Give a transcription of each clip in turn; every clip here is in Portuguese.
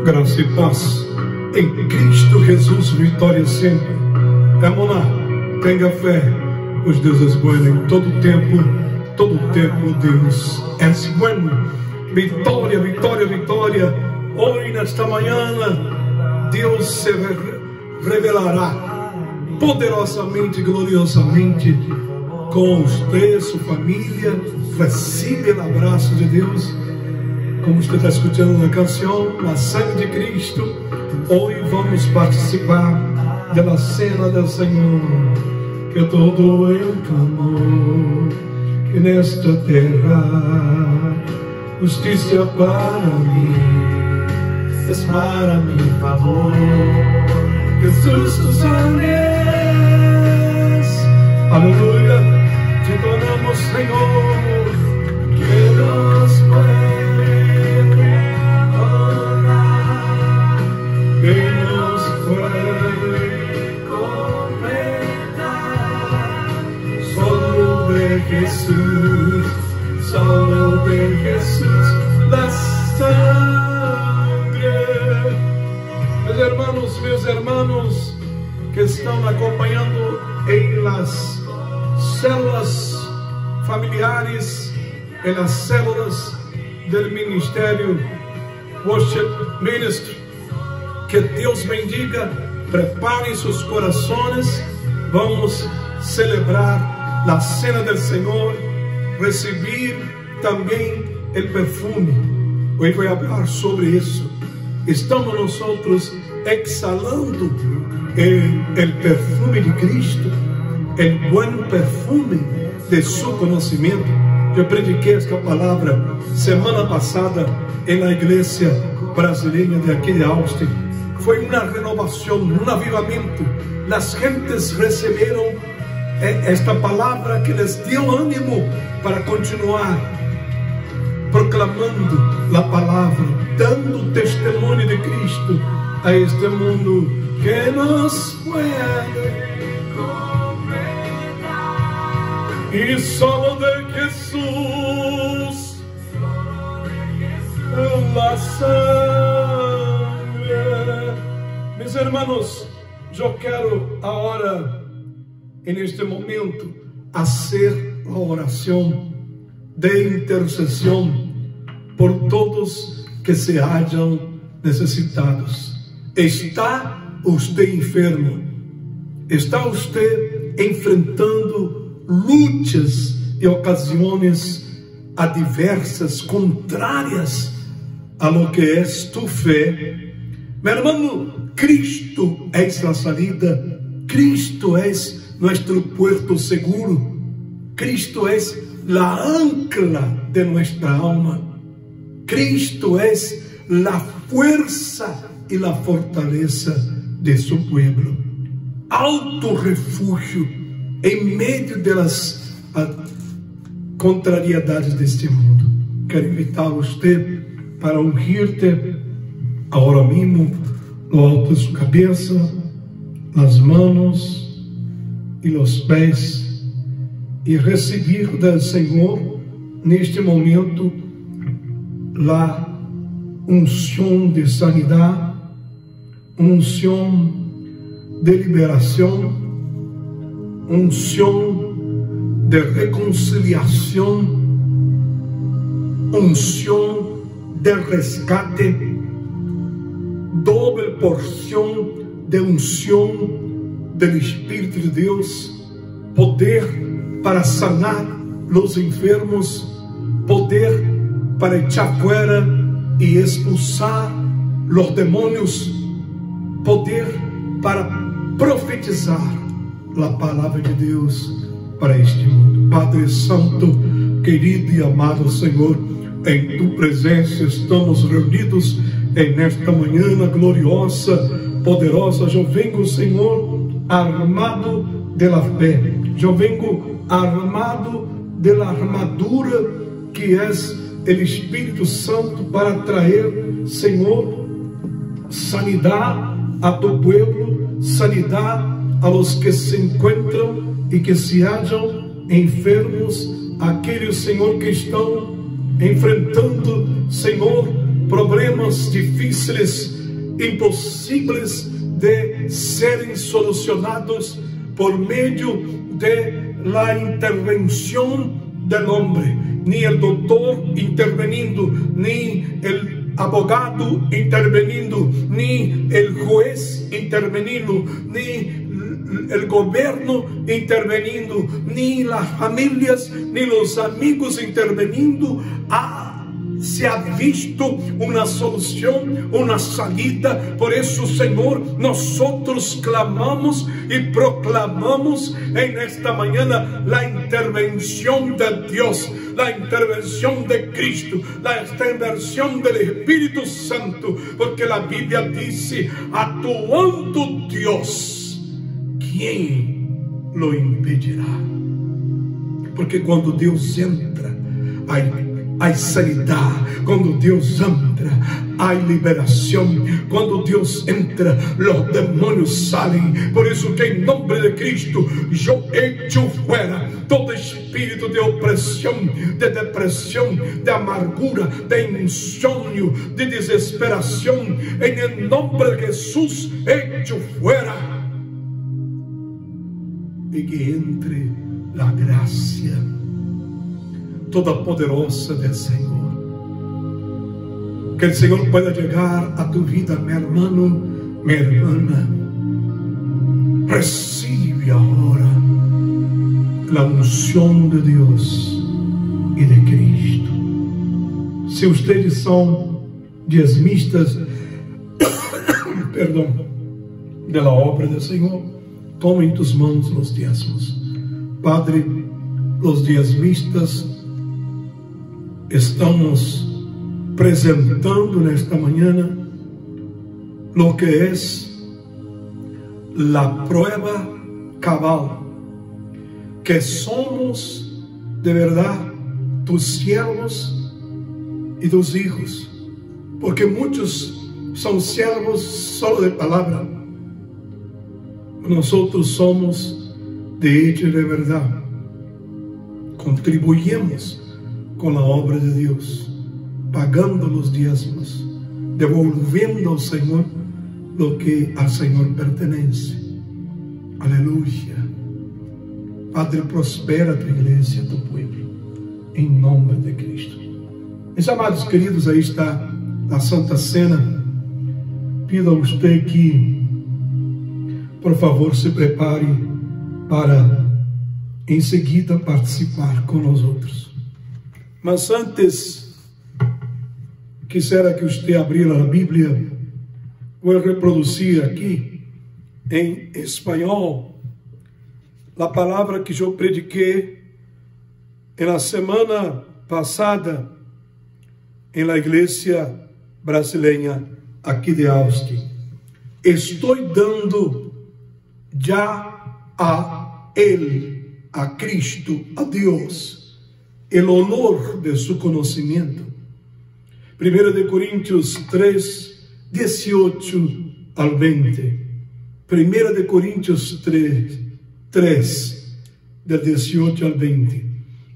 Graça e paz em Cristo Jesus, vitória sempre. Hermana, tenha fé, pois Deus é bueno em todo tempo Deus é bueno. Vitória, vitória, vitória. Hoje, nesta manhã, Deus se revelará poderosamente, gloriosamente com você, sua família. Recebe o abraço de Deus. Como você está escutando na canção, a sangue de Cristo. Hoje vamos participar da cena do Senhor. Que todo el clamor que nesta terra justiça para mim, es para mi favor. Jesús, tus ángeles, aleluya, te adoramos, Señor, que nos puede orar, que nos puede comentar. Solo de Jesús, la sangre. Meus hermanos que estão acompanhando em las células familiares, em las células del Ministério Worship Ministry, que Deus bendiga, preparem seus corações, vamos celebrar a cena do Senhor, receber também o perfume. Hoje vou falar sobre isso. Estamos nosotros exhalando el perfume de Cristo, el buen perfume de su conocimiento. Eu prediquei esta palavra semana passada na igreja brasileira de aqui de Austin. Foi uma renovação, um avivamento. As gentes receberam esta palavra que les deu ânimo para continuar proclamando a palavra, dando testemunho de Cristo a este mundo que nos puede comentar. E solo de Jesús la sangre. Mis hermanos, eu quero agora, neste momento, fazer a oração de intercessão por todos que se hallem necessitados. Está você enfermo? Está você enfrentando lutas e ocasiões adversas, contrárias a lo que é tu fé? Meu irmão, Cristo é a salida, Cristo é nosso puerto seguro, Cristo é la ancla de nuestra alma. Cristo es la fuerza y la fortaleza de su pueblo. Alto refugio en medio de las contrariedades deste mundo. Quero invitar você para ungir-te agora mesmo no alto de sua cabeça, as mãos e os pés, e receber do Senhor neste momento a unção de sanidade, unção de liberação, unção de reconciliação, unção de resgate, doble porção de unção do Espírito de Deus, poder para sanar os enfermos, poder para echar fuera e expulsar os demônios, poder para profetizar a palavra de Deus para este mundo. Padre Santo, querido e amado Senhor, em tu presença estamos reunidos nesta manhã gloriosa, poderosa. Eu venho, Senhor, armado de la fé. Eu venho armado de la armadura que é o Espírito Santo para trazer, Senhor, sanidade a tu pueblo, sanidade a los que se encontram e que se hallem enfermos, aqueles, Senhor, que estão enfrentando, Senhor, problemas difíceis impossíveis de serem solucionados por meio de la intervención del hombre. Ni el doctor interveniendo, ni el abogado interveniendo, ni el juez interveniendo, ni el gobierno interveniendo, ni las familias, ni los amigos interveniendo. Se ha visto una solución, una salida. Por eso, Señor, nosotros clamamos y proclamamos en esta mañana la intervención de Dios, la intervención de Cristo, la intervención del Espíritu Santo, porque la Biblia dice: actuando Dios, ¿quién lo impedirá? Porque cuando Dios entra, hay sanidad. Cuando Dios entra, hay liberación. Cuando Dios entra, los demonios salen. Por eso que en nombre de Cristo yo echo fuera todo espíritu de opresión, de depresión, de amargura, de insomnio, de desesperación. En el nombre de Jesús echo fuera. Y que entre la gracia toda poderosa del Señor. Que el Señor pueda llegar a tu vida, mi hermano, mi hermana. Recibe ahora la unción de Dios y de Cristo. Si ustedes son diezmistas, perdón, de la obra del Señor, toma en tus manos los diezmos. Padre, los diezmistas estamos presentando nesta mañana lo que es la prueba cabal, que somos de verdad tus siervos y tus hijos, porque muchos son siervos solo de palabra. Nosotros somos de hecho y de verdad. Contribuimos con la obra de Dios, pagando los diezmos, devolviendo al Señor lo que al Señor pertenece. Aleluya. Padre, prospera tu iglesia, tu pueblo, en nombre de Cristo. Mis amados queridos, ahí está la Santa Cena. Pido a usted que, por favor, se prepare para enseguida participar con nosotros. Mas antes, quisiera que usted abriera la Biblia. Voy a reproducir aquí en español la palabra que yo prediqué en la semana pasada en la iglesia brasileña aquí de Austin. Estoy dando ya a Él, a Cristo, a Dios, el honor de su conocimiento. 1 Corintios 3, 18 al 20. 1 Corintios 3, del 18 al 20.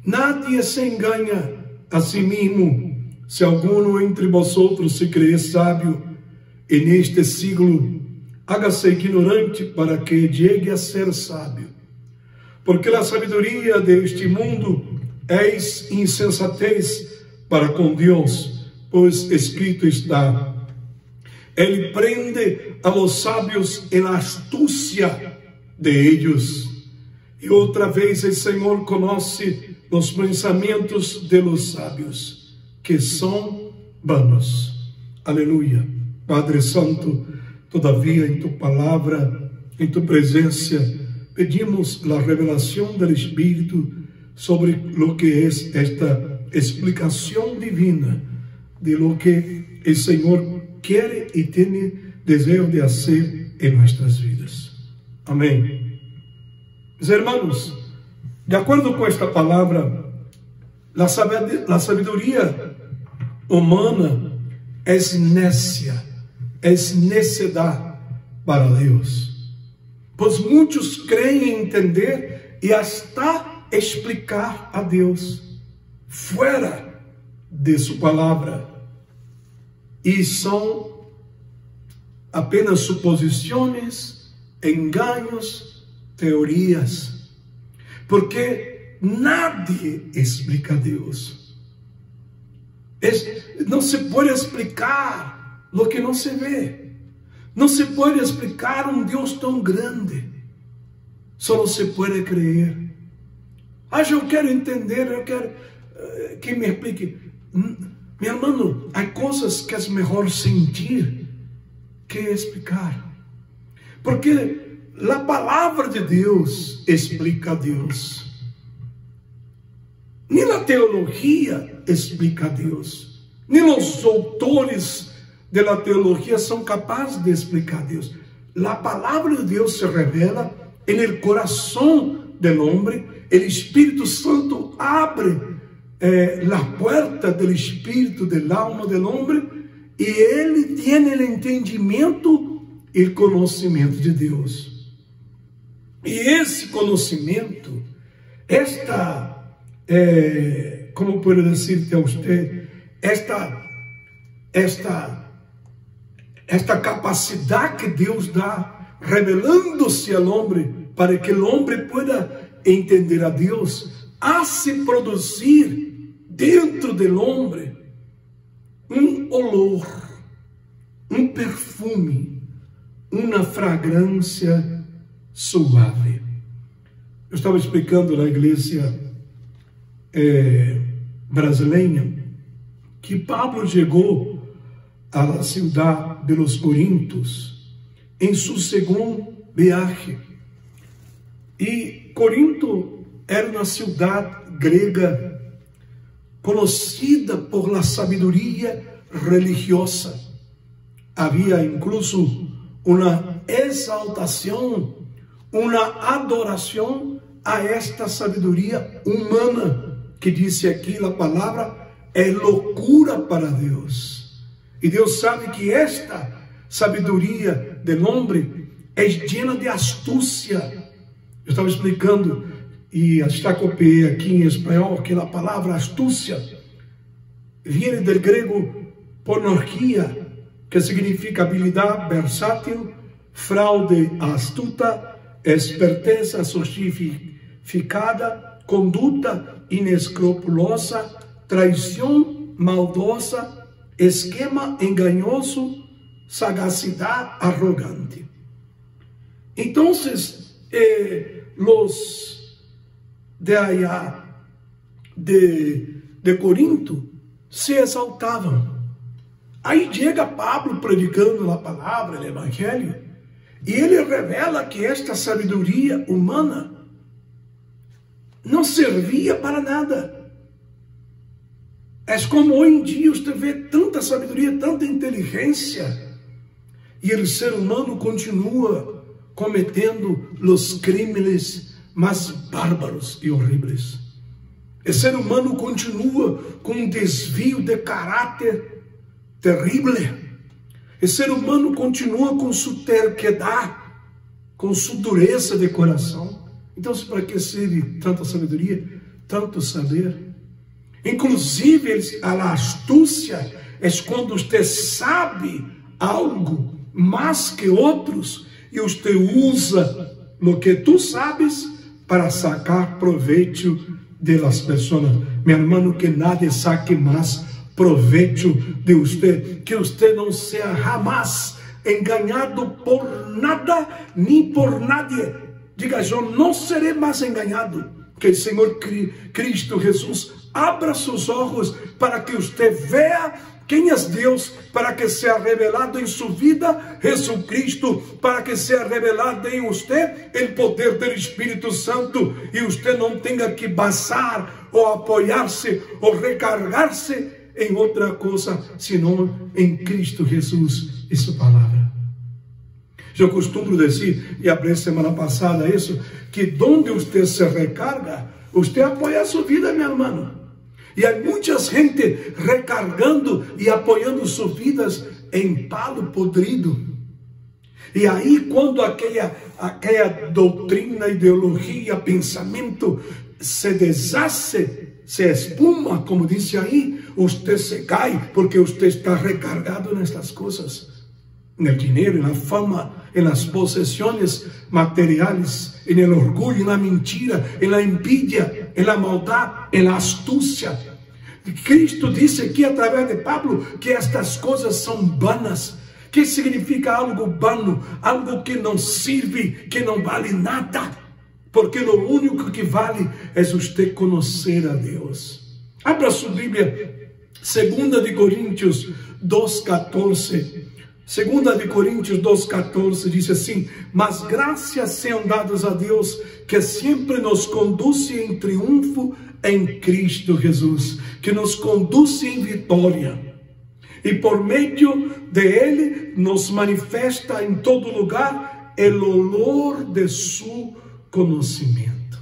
Nadie se engaña a sí mismo. Si alguno entre vosotros se cree sabio en este siglo, hágase ignorante para que llegue a ser sabio. Porque la sabiduría de este mundo es insensatez para con Dios, pues escrito está: Él prende a los sabios en la astucia de ellos. Y otra vez el Señor conoce los pensamientos de los sabios, que son vanos. Aleluya. Padre Santo, todavía en tu palabra, en tu presencia, pedimos la revelación del Espíritu sobre lo que es esta explicación divina de lo que el Señor quiere y tiene deseo de hacer en nuestras vidas. Amén. Mis hermanos, de acuerdo con esta palabra, la sabiduría humana es necia, es necedad para Dios. Pues muchos creen entender y hasta explicar a Dios fuera de su palabra, y son apenas suposiciones, engaños, teorías. Porque nadie explica a Dios. No se puede explicar lo que no se ve. No se puede explicar un Dios tan grande. Solo se puede creer. Yo quiero entender, yo quiero que me explique. Mi hermano, hay cosas que es mejor sentir que explicar. Porque la palabra de Dios explica a Dios. Ni la teología explica a Dios. Ni los autores de la teología son capaces de explicar a Dios. La palabra de Dios se revela en el corazón del hombre. El Espíritu Santo abre la puerta del espíritu, del alma del hombre, y él tiene el entendimiento y el conocimiento de Dios. Y ese conocimiento, ¿cómo puedo decirte a usted? Esta capacidad que Dios da, revelándose al hombre, para que el hombre pueda entender a Dios, hace producir dentro del hombre un olor, un perfume, una fragancia suave. Eu estava explicando na igreja brasileira que Pablo chegou à cidade de los Corintos em seu segundo viagem. E Corinto era uma cidade grega conhecida por la sabiduría religiosa. Había incluso una exaltación, una adoración a esta sabiduría humana, que dice aquí la palabra, es locura para Dios. Y Dios sabe que esta sabiduría del hombre es llena de astucia. Eu estava explicando, e está copiei aqui em espanhol, que a palavra astúcia viene del grego pornorgia, que significa habilidade versátil, fraude astuta, esperteza sofisticada, conduta inescrupulosa, traição maldosa, esquema enganoso, sagacidade arrogante. Então, los de allá de Corinto se exaltavam. Aí chega Pablo predicando a palavra, o evangelho, e ele revela que esta sabedoria humana não servia para nada. É como hoje em dia você vê tanta sabedoria, tanta inteligência, e o ser humano continua cometendo os crimes mais bárbaros e horríveis. O ser humano continua com um desvio de caráter terrível. O ser humano continua com sua terquedade, com sua dureza de coração. Então, para que servir tanta sabedoria, tanto saber? Inclusive, a astúcia é quando você sabe algo mais que outros e você usa o que tu sabes para sacar proveito de las pessoas. Meu irmão, que nadie saque mais proveito de você, que você não seja jamais enganado por nada nem por nadie. Diga, eu não serei mais enganado. Que o Senhor Cristo Jesus abra seus olhos para que você veja quem é Deus, para que seja revelado em sua vida Jesucristo, para que seja revelado em você o poder do Espírito Santo, e você não tenha que basar ou apoiar-se ou recargar-se em outra coisa, senão em Cristo Jesus e sua palavra. Eu costumo dizer, e falei semana passada isso, que onde você se recarga, você apoia a sua vida, meu irmão. E há muita gente recargando e apoiando suas vidas em palo podrido. E aí, quando aquela doutrina, ideologia, pensamento se deshace, se espuma, como disse aí, você se cai, porque você está recargado nestas coisas. en el dinero, en la fama, en las posesiones materiales, en el orgullo, en la mentira, en la envidia, en la maldad, en la astucia. Cristo dice aquí a través de Pablo que estas cosas son vanas. ¿Qué significa algo vano? Algo que no sirve, que no vale nada. Porque lo único que vale es usted conocer a Dios. Abra su Biblia, 2 de Coríntios 2:14. 2 de Coríntios 2:14 diz assim: mas graças sejam dadas a Deus, que sempre nos conduz em triunfo em Cristo Jesus, que nos conduz em vitória, e por meio de Ele nos manifesta em todo lugar o olor de seu conhecimento.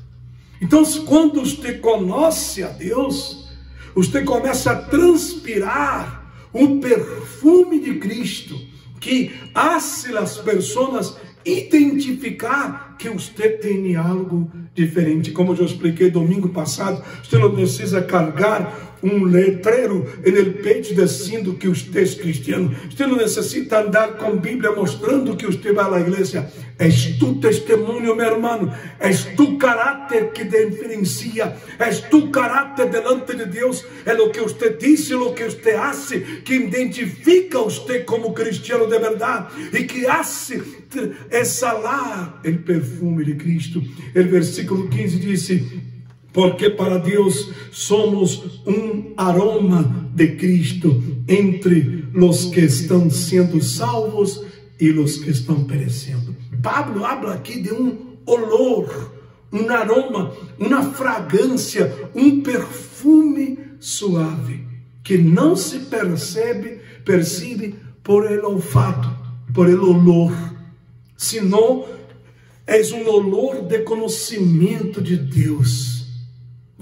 Então, quando você conhece a Deus, você começa a transpirar um perfume de Cristo, que hace as pessoas identificar que você tem algo diferente. Como eu expliquei domingo passado, você não precisa carregar um letreiro no peito dizendo que você é cristiano. Você não necessita andar com Bíblia mostrando que você vai à igreja. É tu testemunho, meu irmão. É tu caráter que diferencia. É tu caráter delante de Deus. É o que você diz, é o que você faz, que identifica você como cristiano de verdade e que hace exalar o perfume de Cristo. O versículo 15 diz: porque para Deus somos um aroma de Cristo entre os que estão sendo salvos e os que estão perecendo. Pablo habla aqui de um olor, um aroma, uma fragrância, um perfume suave, que não se percebe por el olfato, por el olor, senão é um olor de conhecimento de Deus.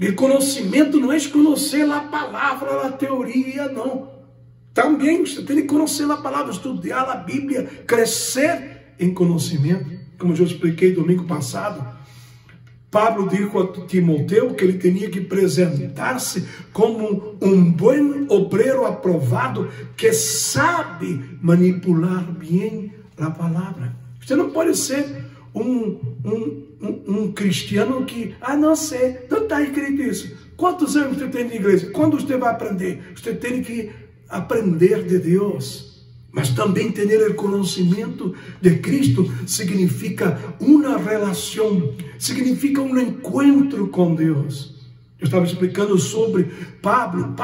E conhecimento não é conhecer a palavra, a teoria, não. Também você tem que conhecer a palavra, estudar a Bíblia, crescer em conhecimento. Como eu expliquei domingo passado, Pablo disse a Timoteu que ele tinha que apresentar-se como um bom obreiro aprovado que sabe manipular bem a palavra. Você não pode ser um cristiano que, não sei, não está escrito isso. Quantos anos você tem de igreja? Quando você vai aprender? Você tem que aprender de Deus. Mas também ter o conhecimento de Cristo significa uma relação, significa um encontro com Deus. Eu estava explicando sobre Pablo.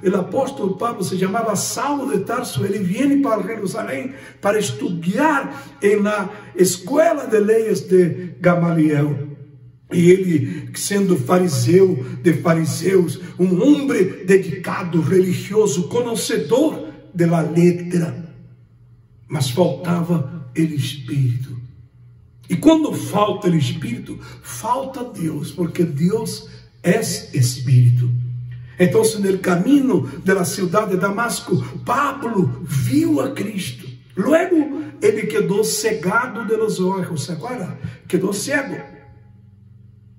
O apóstolo Pablo se chamava Saulo de Tarso. Ele vem para Jerusalém para estudar na escola de leis de Gamaliel. E ele, sendo fariseu de fariseus, um homem dedicado, religioso, conhecedor da letra, mas faltava o Espírito. E quando falta o Espírito, falta Deus, porque Deus é Espírito. Então, no caminho da cidade de Damasco, Pablo viu a Cristo. Luego, ele quedou cegado de los olhos. Agora, quedou cego.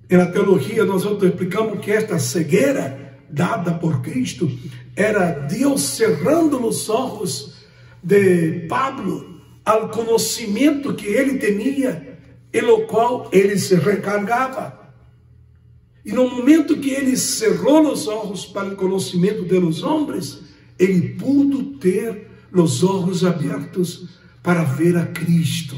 Na teologia, nós explicamos que esta cegueira dada por Cristo era Deus cerrando os olhos de Pablo ao conhecimento que ele tinha, pelo qual ele se recargava. E no momento que ele cerrou os olhos para o conhecimento dos homens, ele pudo ter os olhos abertos para ver a Cristo,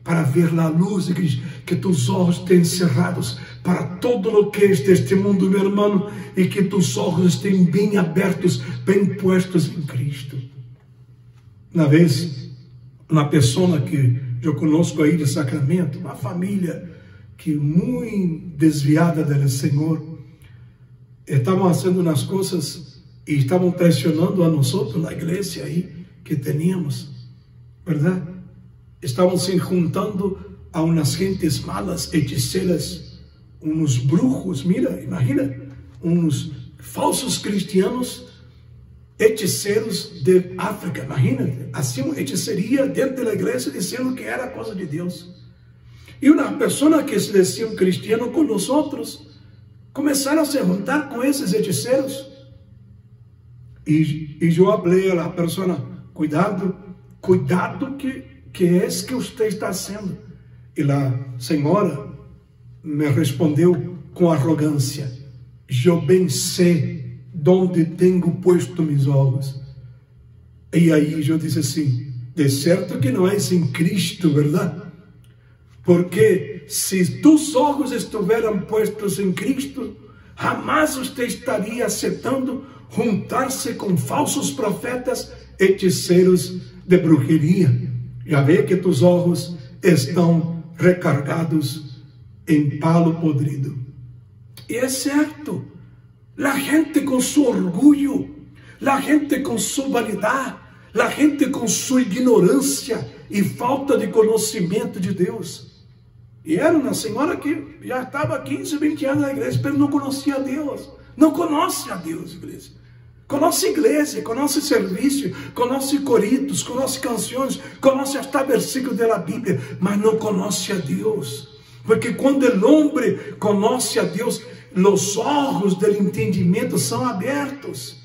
para ver a luz de Cristo, que tus olhos têm cerrados para todo o que é deste mundo, meu irmão, e que tus olhos estejam bem abertos, bem puestos em Cristo. Uma vez, uma pessoa que eu conosco aí de Sacramento, uma família que muito desviada do Senhor, estavam fazendo umas coisas e estavam traicionando a nós, na igreja aí que teníamos, verdade? Estavam se juntando a umas gentes malas, hechiceras, uns brujos, imagina, uns falsos cristianos, hechiceiros de África, imagina, assim uma hechiceria dentro da igreja, dizendo que era coisa de Deus. E uma pessoa que se dizia um cristiano com nós outros, começaram a se juntar com esses hechiceiros. E eu falei a pessoa, cuidado, cuidado que é que você está haciendo. E a senhora me respondeu com arrogância: eu bem sei onde tenho posto mis olhos. E aí eu disse assim: de certo que não é em Cristo, verdade? Porque se tus olhos estiveram postos em Cristo, jamais você estaria aceitando juntar-se com falsos profetas, hechiceiros de brujeria. Já vê que tus olhos estão recargados em palo podrido. E é certo, a gente com seu orgulho, a gente com sua vanidade, a gente com sua ignorância e falta de conhecimento de Deus. E era uma senhora que já estava 15, 20 anos na igreja, mas não conhecia a Deus. Não conhece a Deus, igreja. Conhece igreja, conhece serviço, conhece coritos, conhece canções, conhece até versículos da Bíblia, mas não conhece a Deus. Porque quando o homem conhece a Deus, os olhos do entendimento são abertos.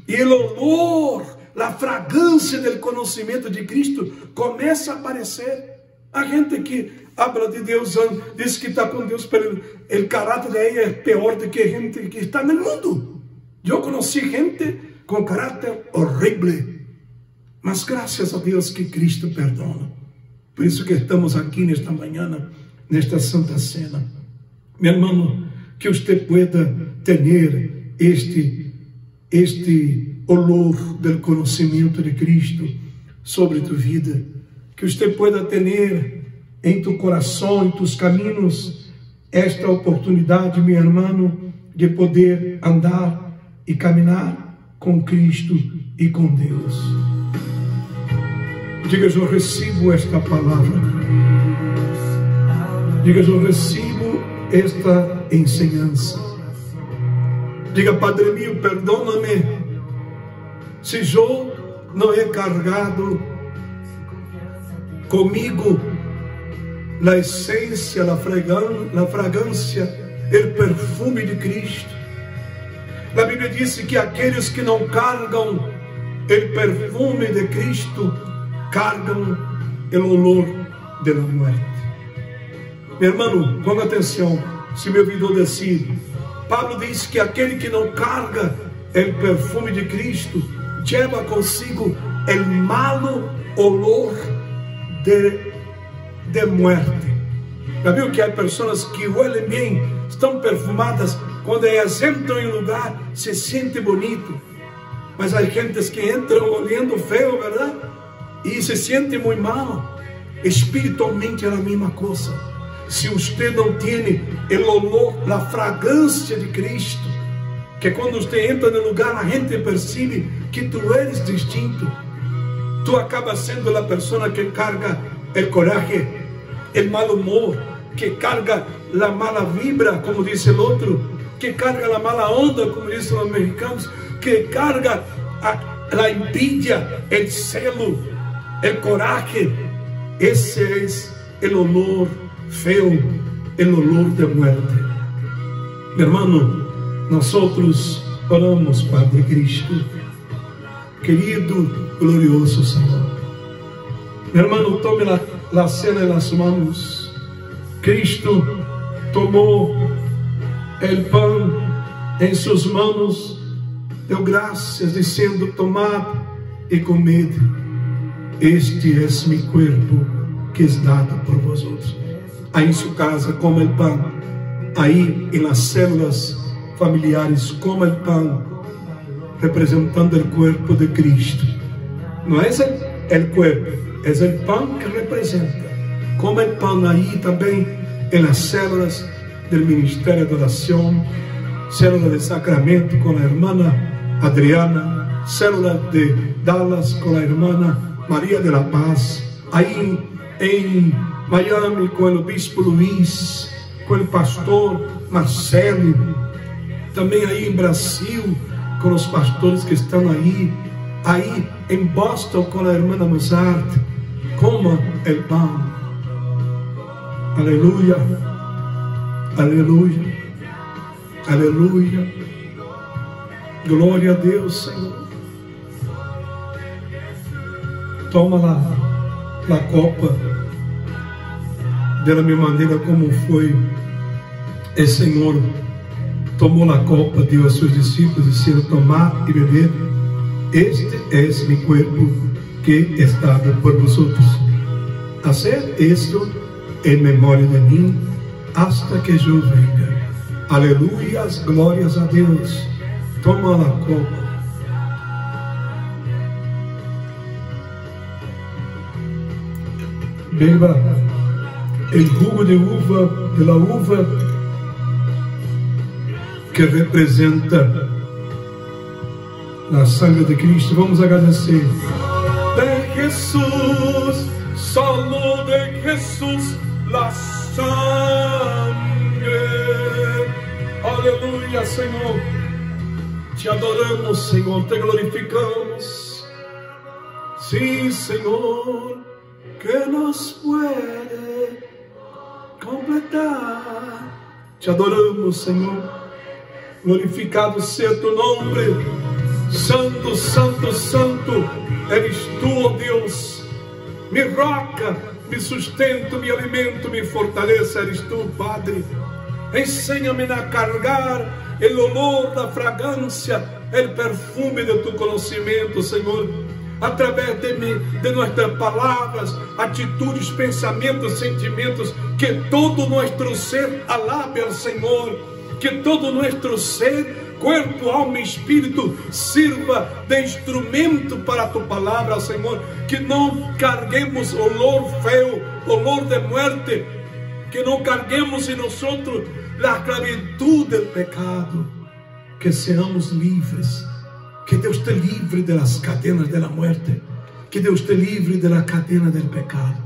E o olor, a fragrância do conhecimento de Cristo começa a aparecer. A gente que habla de Deus diz que está com Deus, mas o caráter de ela é pior do que a gente que está no mundo. Eu conheci gente com caráter horrível, mas graças a Deus que Cristo perdona. Por isso que estamos aqui nesta manhã, nesta Santa Cena. Meu irmão, que você pueda ter este olor do conhecimento de Cristo sobre tu vida, que você pueda ter em tu coração, em tus caminhos, esta oportunidade, meu irmão, de poder andar e caminhar com Cristo e com Deus. Diga: eu recebo esta palavra. Diga: eu recebo esta ensinança. Diga: Padre meu, perdona-me se eu não he carregado comigo a essência, a fragrância, o perfume de Cristo. A Bíblia diz que aqueles que não carregam o perfume de Cristo, carregam o olor da morte. Meu irmão, ponga atenção, se me ouviu dizer, Pablo diz que aquele que não carga o perfume de Cristo, leva consigo o malo olor de morte. Já viu que há pessoas que huelem bem, estão perfumadas, quando elas entram em lugar, se sente bonito. Mas há gentes que entram olhando feio, verdade? E se sente muito mal. Espiritualmente é a mesma coisa. Se você não tem o olor, a fragrância de Cristo, que quando você entra no lugar, a gente percebe que tu eres distinto. Tu acabas sendo a pessoa que carga o coragem, o mal humor, que carga a mala vibra, como diz o outro, que carga a mala onda, como dizem os americanos, que carga a envidia, o celo, o coragem. Esse é o olor feo, o olor de muerte. Meu irmão, nós oramos, Padre Cristo, querido, glorioso Senhor. Meu irmão, tome a cena nas mãos. Cristo tomou o pão em suas mãos, deu graças, dizendo: tomad e comed, este é meu corpo que é dado por vosotros. Aí em sua casa, coma o pão. Aí, nas células familiares, coma o pão, representando o corpo de Cristo. Não é o corpo, é o pão que representa. Coma o pão aí também, nas células do Ministério de Oração, célula de Sacramento com a irmã Adriana, célula de Dallas com a irmã Maria de la Paz, aí em Miami com o Bispo Luiz, com o pastor Marcelo, também aí em Brasil com os pastores que estão aí em Boston com a irmã Mozart. Coma o pão. Aleluia, aleluia, aleluia. Glória a Deus, Senhor. toma la copa de la misma maneira como foi o Senhor tomou a copa, deu a seus discípulos, dizendo: tomar e beber, este é mi cuerpo que es dado por vosotros. Hacer esto en memoria de mí hasta que yo venga. Aleluias, glórias a Deus. Toma a copa. Beba el jugo de la uva que representa a sangre de Cristo. Vamos agradecer. De Jesús, solo de Jesús, la sangre. Aleluia, Senhor. Te adoramos, Senhor, te glorificamos. Sim, Senhor, que nos puede completar. Te adoramos, Senhor. Glorificado seja tu nome. Santo, santo, santo eres tu, oh Deus. Mi roca, mi sustento, mi alimento, mi fortaleza eres tu, Padre. Ensina-me a carregar o olor da fragrância, o perfume de tu conhecimento, Senhor. Através de nossas palavras, atitudes, pensamentos, sentimentos, que todo nosso ser alabe ao Senhor. Que todo nosso ser, corpo, alma e espírito sirva de instrumento para tu palavra, Senhor. Que não carguemos olor feo, olor de muerte. Que não carguemos em nós a esclavitud do pecado. Que seamos livres. Que Deus te livre das cadenas da muerte. Que Deus te livre da cadena do pecado.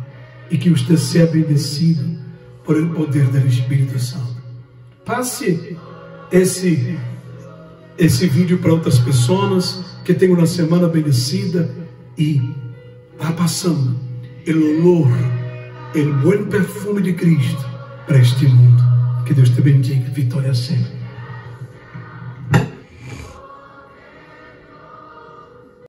E que você seja bendecido por o poder do Espírito Santo. Passe esse vídeo para outras pessoas, que tenham uma semana bendecida e vá passando o olor, o bom perfume de Cristo para este mundo. Que Deus te bendiga. Vitória sempre.